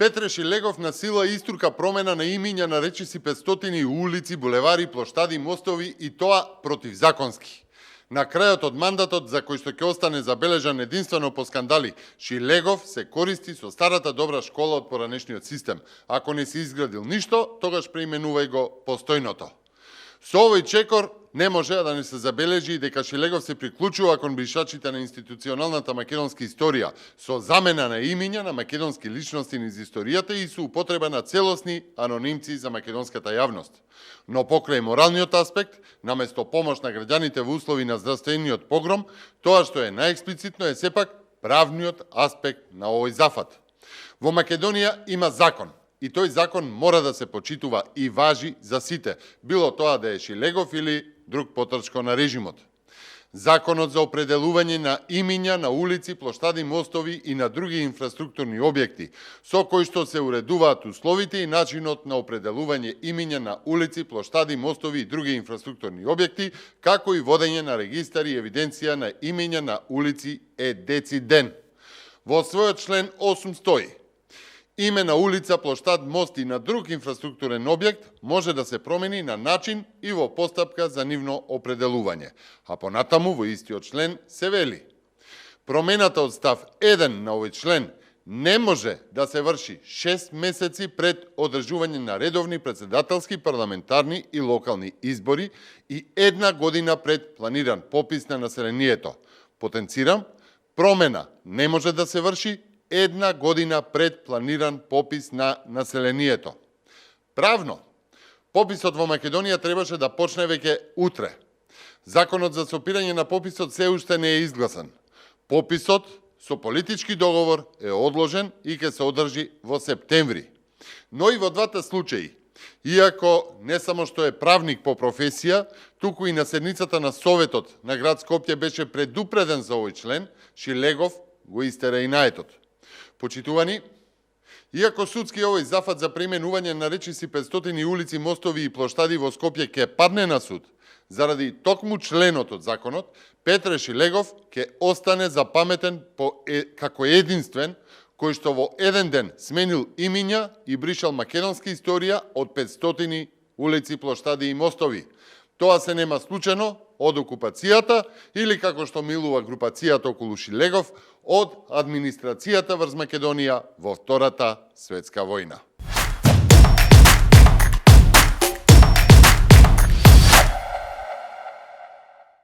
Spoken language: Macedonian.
Петре Шилегов на сила истурка промена на имиња на речиси 500 улици, булевари, плоштади, мостови и тоа противзаконски. На крајот од мандатот, за кој што ќе остане забележан единствено по скандали, Шилегов се користи со старата добра школа од поранешниот систем. Ако не си изградил ништо, тогаш преименувај го постојното. Со овој чекор не може да не се забележи дека Шилегов се приклучува кон бришачите на институционалната македонска историја, со замена на имиња на македонски личности низ историјата и со употреба на целосни анонимци за македонската јавност. Но покрај моралниот аспект, наместо помош на граѓаните во услови на здравствениот погром, тоа што е најексплицитно е сепак правниот аспект на овој зафат. Во Македонија има закон. И тој закон мора да се почитува и важи за сите, било тоа да е Шилегов или друг потрчко на режимот. Законот за определување на имиња на улици, плоштади, мостови и на други инфраструктурни објекти, со кои што се уредуваат условите и начинот на определување имиња на улици, плоштади, мостови и други инфраструктурни објекти, како и водење на регистар и евиденција на имиња на улици е дециден. Во својот член 8 стои: име на улица, плоштад, мост и на друг инфраструктурен објект може да се промени на начин и во постапка за нивно определување. А понатаму во истиот член се вели: промената од став 1 на овој член не може да се врши 6 месеци пред одржување на редовни претседателски, парламентарни и локални избори и 1 година пред планиран попис на населението. Потенцирам, промена не може да се врши 1 година пред планиран попис на населението. Правно, пописот во Македонија требаше да почне веќе утре. Законот за сопирање на пописот се уште не е изгласан. Пописот со политички договор е одложен и ќе се одржи во септември. Но и во двата случаи, иако не само што е правник по професија, туку и на седницата на Советот на град Скопје беше предупреден за овој член, Шилегов го истера и наетот. Почитувани, иако судски овој зафат за преименување на речиси 500 улици, мостови и плоштади во Скопје ќе падне на суд, заради токму членот од законот, Петре Шилегов ќе остане запаметен како единствен кој што во еден ден сменил имиња и бришал македонска историја од 500 улици, плоштади и мостови. Тоа се нема случајно од окупацијата или, како што милува групацијата околу Шилегов, од администрацијата врз Македонија во Втората светска војна.